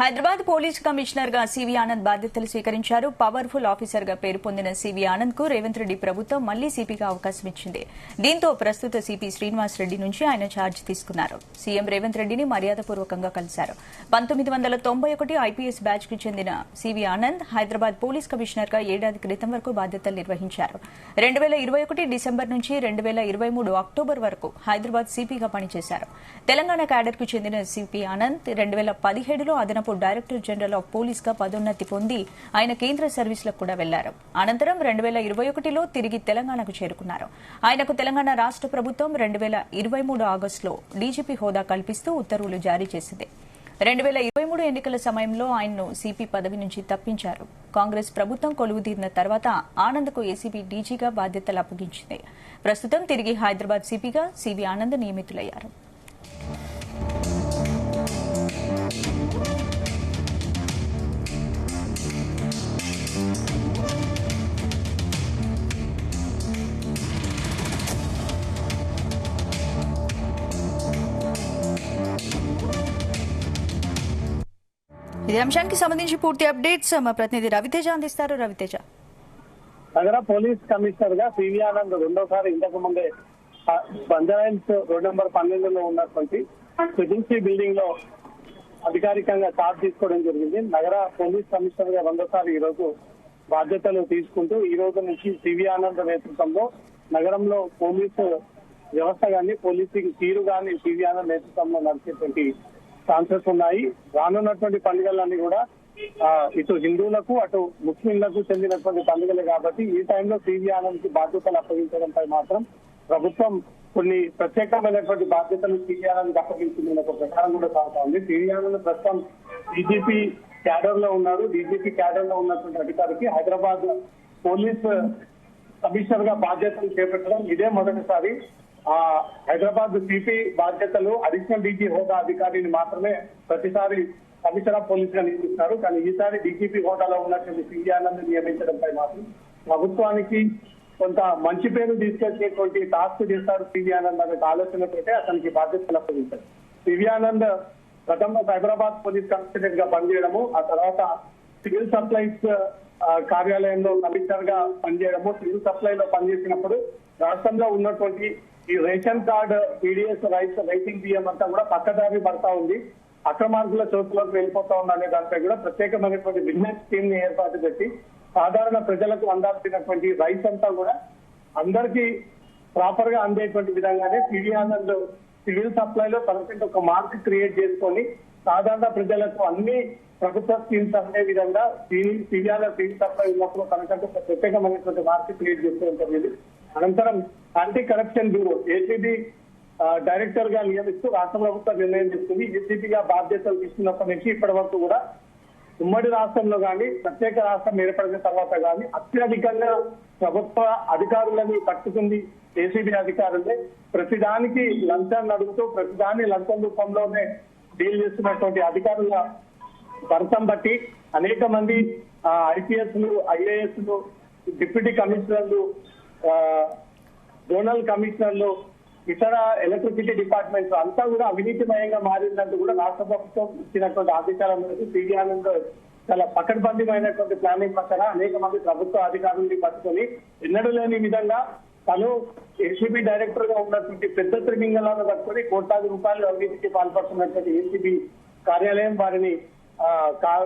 Hyderabad police commissioner గా CV Anand బాధ్యతలు స్వీకరించారు. పవర్ఫుల్ ఆఫీసర్ గా పేరు పొందిన సివి ఆనంద్ కు రేవంత్ రెడ్డి ప్రభుత్వం మళ్లీ సిపిగా అవకాశం ఇచ్చింది. దీంతో ప్రస్తుత సిపి శ్రీనివాస్ రెడ్డి నుంచి ఆయన ఛార్జ్ తీసుకున్నారు. సీఎం రేవంత్ రెడ్డిని మర్యాదపూర్వకంగా కలిశారు. 1991 ఐపీఎస్ బ్యాచ్ కు చెందిన CV Anand Hyderabad police commissioner గా ఏడాది క్రితం వరకు బాధ్యతలు నిర్వహించారు. 2021 డిసెంబర్ నుంచి 2023 అక్టోబర్ వరకు హైదరాబాద్ సిపిగా పనిచేశారు. తెలంగాణ క్యాడర్ కు చెందిన సిపి ఆనంద్ 2017లో అదనపు డైరెక్టర్ జనరల్ ఆఫ్ పోలీస్ గా పదోన్నతి పొంది ఆయన కేంద్ర సర్వీసులకు కూడా వెళ్లారు. అనంతరం 2021లో తిరిగి తెలంగాణకు చేరుకున్నారు. ఆయనకు తెలంగాణ రాష్ట ప్రభుత్వం 2023 ఆగస్టులో డీజీపీ హోదా కల్పిస్తూ ఉత్తర్వులు జారీ చేసింది. 2023 ఎన్నికల సమయంలో ఆయన్ను సిపి పదవి నుంచి తప్పించారు. కాంగ్రెస్ ప్రభుత్వం కొలువుదీరిన తర్వాత ఆనంద్కు ఏసీబీ డీజీగా బాధ్యతలు అప్పగించింది. ప్రస్తుతం తిరిగి హైదరాబాద్ సిపిగా సివి ఆనంద్ నియమితులయ్యారు. ఇదే అంశానికి సంబంధించి పూర్తి అప్డేట్స్ మా ప్రతినిధి రవితేజ అందిస్తారు. రవితేజ, నగర పోలీస్ కమిషనర్ గా సివి ఆనంద్ రెండోసారి ఇంతకు ముందే బంజారాహిల్స్ రోడ్ నెంబర్ 12లో ఉన్నటువంటి సిబిల్సీ బిల్డింగ్ లో అధికారికంగా ఛార్జ్ తీసుకోవడం జరిగింది. నగర పోలీస్ కమిషనర్ గా రెండోసారి ఈ రోజు బాధ్యతలు తీసుకుంటూ ఈ రోజు నుంచి సివి ఆనంద్ నేతృత్వంలో నగరంలో పోలీసు వ్యవస్థ గాని పోలీసింగ్ తీరు గాని సివి ఆనంద్ నేతృత్వంలో నడిచేటువంటి ఛాన్సెస్ ఉన్నాయి. రానున్నటువంటి పండుగలన్నీ కూడా ఇటు హిందువులకు అటు ముస్లింలకు చెందినటువంటి పండుగలే కాబట్టి ఈ టైంలో సివి ఆనంద్ కి బాధ్యతలు అప్పగించడంపై మాత్రం ప్రభుత్వం కొన్ని ప్రత్యేకమైనటువంటి బాధ్యతలు సివి ఆనంద్ కి అప్పగించింది ఒక ప్రచారం కూడా సాగుతా ఉంది. సివి ఆనంద్ ప్రస్తుతం డీజీపీ క్యాడర్ లో ఉన్నారు. డీజీపీ క్యాడర్ లో ఉన్నటువంటి అధికారికి హైదరాబాద్ పోలీస్ కమిషనర్ గా బాధ్యతలు చేపట్టడం ఇదే మొదటిసారి. హైదరాబాద్ సిపి బాధ్యతలు అడిషనల్ డీజీ హోదా అధికారిని మాత్రమే ప్రతిసారి కమిషనర్ ఆఫ్ పోలీస్ గా నియమిస్తారు. కానీ ఈసారి డీజీపీ హోదాలో ఉన్నటువంటి సివి ఆనంద్ నియమించడంపై మాత్రం ప్రభుత్వానికి కొంత మంచి పేరు తీసుకొచ్చేటువంటి టాస్క్ చేస్తారు సివి ఆనంద్ అనే ఆలోచనతోటే అతనికి బాధ్యతలు అప్పగించారు. సివి ఆనంద్ గతంలో హైదరాబాద్ పోలీస్ కమిషనర్ గా పనిచేయడము, ఆ తర్వాత సివిల్ సప్లైస్ కార్యాలయంలో కమిషనర్ గా పనిచేయడము, సివిల్ సప్లై లో పనిచేసినప్పుడు రాష్ట్రంలో ఉన్నటువంటి ఈ రేషన్ కార్డు పీడీఎస్ రైసింగ్ బియ్యం అంతా కూడా పక్కదారి పడతా ఉంది, అక్రమార్కుల చోట్లోకి వెళ్ళిపోతా ఉంది అనే దానిపై కూడా ప్రత్యేకమైనటువంటి బిజినెస్ స్కీమ్ ని ఏర్పాటు చేసి సాధారణ ప్రజలకు అందాల్సినటువంటి రైస్ అంతా కూడా అందరికీ ప్రాపర్ గా అందేటువంటి విధంగానే సివి ఆనంద్ సివిల్ సప్లైలో తనకంటే ఒక మార్క్ క్రియేట్ చేసుకొని సాధారణ ప్రజలకు అన్ని ప్రభుత్వ స్కీమ్స్ అందే విధంగా సివి ఆనంద్ సివిల్ సప్లై ఉన్నప్పుడు తనకంటే ప్రత్యేకమైనటువంటి మార్క్ క్రియేట్ చేసుకోవడం జరిగింది. అనంతరం anti corruption bureau ACB director గా నియమిస్తూ రాష్ట్ర ప్రభుత్వం నిర్ణయం తీసుకుంది. ఏసీబీగా బాధ్యతలు తీసుకున్నప్పటి నుంచి ఇప్పటి వరకు కూడా ఉమ్మడి రాష్ట్రంలో కానీ ప్రత్యేక రాష్ట్రం ఏర్పడిన తర్వాత కానీ అత్యధికంగా ప్రభుత్వ అధికారులని పట్టుకుంది ఏసీబీ అధికారులే. ప్రతిదానికి లంచాన్ని అడుగుతూ ప్రతిదాన్ని లంచం రూపంలోనే డీల్ చేస్తున్నటువంటి అధికారుల భర్తం బట్టి అనేక మంది ఐపీఎస్లు ఐఏఎస్లు డిప్యూటీ కమిషనర్లు జోనల్ కమిషనర్లు ఇతర ఎలక్ట్రిసిటీ డిపార్ట్మెంట్స్ అంతా కూడా అవినీతిమయంగా మారిందంటూ కూడా రాష్ట్ర ప్రభుత్వం ఇచ్చినటువంటి ఆదేశాల మేరకు సివి ఆనంద్ చాలా పకడ్బందీమైనటువంటి ప్లానింగ్ పక్కన అనేక మంది ప్రభుత్వ అధికారుల్ని పట్టుకొని ఎన్నడూ లేని విధంగా తను ఏసీబీ డైరెక్టర్ గా ఉన్నటువంటి పెద్ద త్రిమింగళాలను పట్టుకొని కోట్లాది రూపాయలు అవినీతికి పాల్పడుతున్నటువంటి ఏసీబీ కార్యాలయం వారిని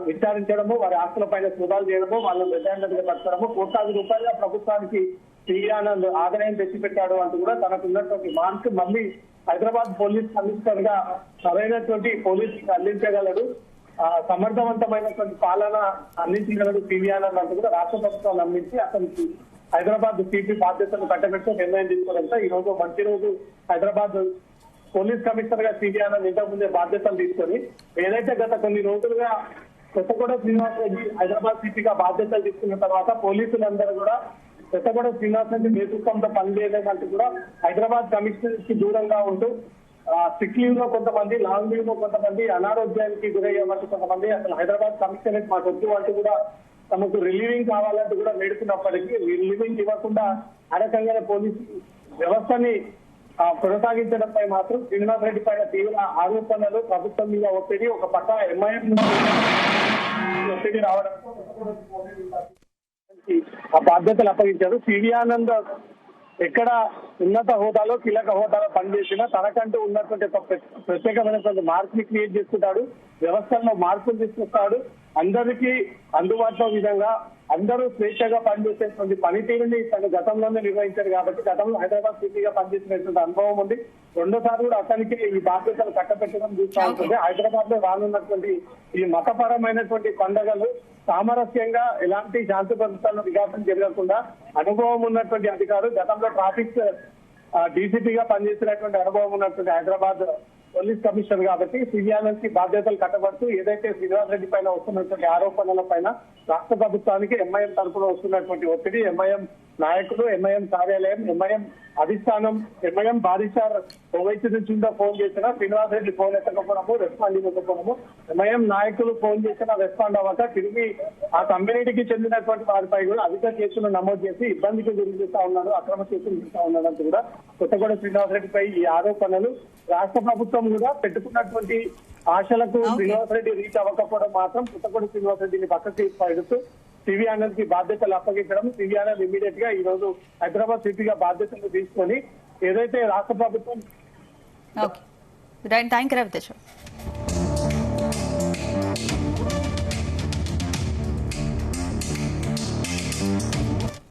విచారించడము, వారి ఆస్తుల పైన సోదాలు చేయడము, వాళ్ళని ప్రజాంగతిగా పట్టడము, కోట్లాది రూపాయలుగా ప్రభుత్వానికి సివి ఆనంద్ ఆదాయం తెచ్చిపెట్టాడు అంటూ కూడా తనకు ఉన్నటువంటి మార్క్ మళ్ళీ హైదరాబాద్ పోలీస్ కమిషనర్ గా సరైనటువంటి పోలీసుకి అందించగలడు, సమర్థవంతమైనటువంటి పాలన అందించగలడు సివి ఆనంద్ అంటూ కూడా రాష్ట్ర ప్రభుత్వం నమ్మించి అతనికి హైదరాబాద్ సిపి బాధ్యతలు కట్టబెట్టి నిర్ణయం తీసుకోవడంతో ఈ రోజు మంచి రోజు హైదరాబాద్ పోలీస్ కమిషనర్ గా సివి ఆనంద్ ఇంతకు ముందే బాధ్యతలు తీసుకొని ఏదైతే గత కొన్ని రోజులుగా కొత్తగూడ శ్రీనివాస్ రెడ్డి హైదరాబాద్ సిపిగా బాధ్యతలు తీసుకున్న తర్వాత పోలీసులందరూ కూడా కొత్తగూడ శ్రీనివాస్ రెడ్డి నేతృత్వంతో పనిచేయలేదంటూ కూడా హైదరాబాద్ కమిషనర్ కి దూరంగా ఉంటూ సిక్ లీవ్ లో కొంతమంది, లాంగ్ లీవ్ లో కొంతమంది, అనారోగ్యానికి గురయ్యేమంటూ కొంతమంది అసలు హైదరాబాద్ కమిషనరేట్ మాకు వద్దు అంటూ కూడా తమకు రిలీవింగ్ కావాలంటూ కూడా వేడుకున్నప్పటికీ రిలీవింగ్ ఇవ్వకుండా ఆ రకంగానే పోలీసు వ్యవస్థని కొనసాగించడంపై మాత్రం శ్రీనివాస్ రెడ్డి పైన తీవ్ర ఆరోపణలు, ప్రభుత్వం మీద ఒత్తిడి, ఒక పక్క ఎంఐఎం ఒత్తిడి రావడంతో ఆ బాధ్యతలు అప్పగించారు. సివి ఆనంద్ ఎక్కడ ఉన్నత హోదాలో, కీలక హోదాలో పనిచేసినా తనకంటూ ఉన్నటువంటి ఒక ప్రత్యేకమైనటువంటి మార్పుని క్రియేట్ చేసుకుంటాడు, వ్యవస్థల్లో మార్పులు తీసుకొస్తాడు, అందరికీ అందుబాటులో విధంగా అందరూ స్వేచ్ఛగా పనిచేసేటువంటి పనితీరుని తన గతంలోనే నిర్వహించారు కాబట్టి గతంలో హైదరాబాద్ సిటీగా పనిచేసినటువంటి అనుభవం ఉంది. రెండోసారి కూడా అతనికి ఈ బాధ్యతలు కట్టపెట్టడం చూస్తూ ఉంటుంది. హైదరాబాద్ లో రానున్నటువంటి ఈ మతపరమైనటువంటి పండుగలు సామరస్యంగా ఎలాంటి శాంతి భద్రతలను విఘాతం జరగకుండా అనుభవం ఉన్నటువంటి అధికారులు, గతంలో ట్రాఫిక్ డీసీపీగా పనిచేసినటువంటి అనుభవం ఉన్నటువంటి హైదరాబాద్ పోలీస్ కమిషనర్ కాబట్టి సివి ఆనంద్ కి బాధ్యతలు కట్టబడుతూ ఏదైతే శ్రీనివాస్ రెడ్డి పైన వస్తున్నటువంటి ఆరోపణల పైన రాష్ట్ర ప్రభుత్వానికి ఎంఐఎం తరఫున వస్తున్నటువంటి ఒత్తిడి, ఎంఐఎం నాయకులు, ఎంఐఎం కార్యాలయం, ఎంఐఎం అధిష్టానం, ఎంఐఎం బారిషార్ ఓవైసీ నుంచి ఫోన్ చేసినా శ్రీనివాస్ రెడ్డి ఫోన్ ఎత్తకపోవడము, రెస్పాండ్ ఇవ్వకపోవడము, ఎంఐఎం నాయకులు ఫోన్ చేసినా రెస్పాండ్ అవ్వక తిరిగి ఆ కమ్యూనిటీకి చెందినటువంటి వారిపై కూడా అధిక కేసులు నమోదు చేసి ఇబ్బందికి గురి చేస్తా ఉన్నాడు, అక్రమ కేసులు చేస్తా ఉన్నాడంటూ కూడా కొత్తగూడ శ్రీనివాస్ రెడ్డిపై ఈ ఆరోపణలు. రాష్ట్ర ప్రభుత్వం కూడా పెట్టుకున్నటువంటి ఆశలకు శ్రీనివాస్ రెడ్డి రీచ్ అవ్వకపోవడం మాత్రం కొత్తగూడ శ్రీనివాస్ రెడ్డిని పక్కకి పడుతూ సివి ఆనంద్ కి బాధ్యతలు అప్పగించడం, సివి ఆనంద్ ఇమీడియట్ గా ఈ రోజు హైదరాబాద్ సిటీగా బాధ్యతలు తీసుకొని ఏదైతే రాష్ట్ర ప్రభుత్వం థ్యాంక్ యూ రవితేజ.